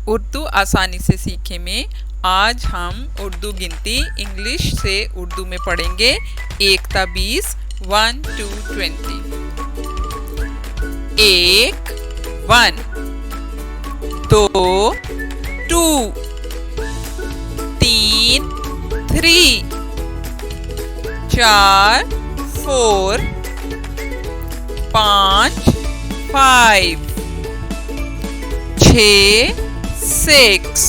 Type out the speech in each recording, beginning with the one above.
उर्दू आसानी से सीखे में आज हम उर्दू गिनती इंग्लिश से उर्दू में पढ़ेंगे। 1 ता 20, 1 to 20। 1 1, 2 2, 3 3, 4 4, 5 5, 6 6,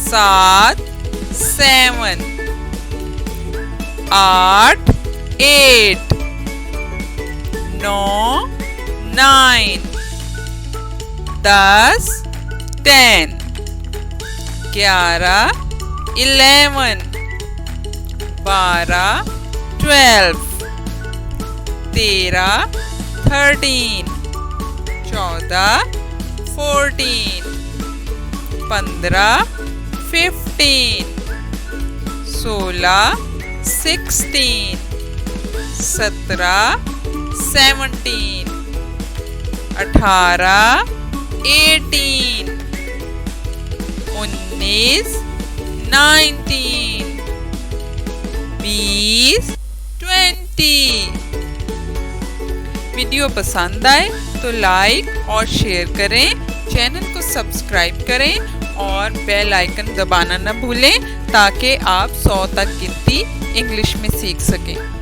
7 7, 8 8, 9 9, 10 10, 11 11, 12 12, 13 13, 14 14, 15 15, 16 16, 17 17, 18 18, 19 19, 20 20। वीडियो पसंद आए तो लाइक और शेयर करें, चैनल को सब्सक्राइब करें और बेल आइकन दबाना न भूलें ताकि आप 100 तक गिनती इंग्लिश में सीख सकें।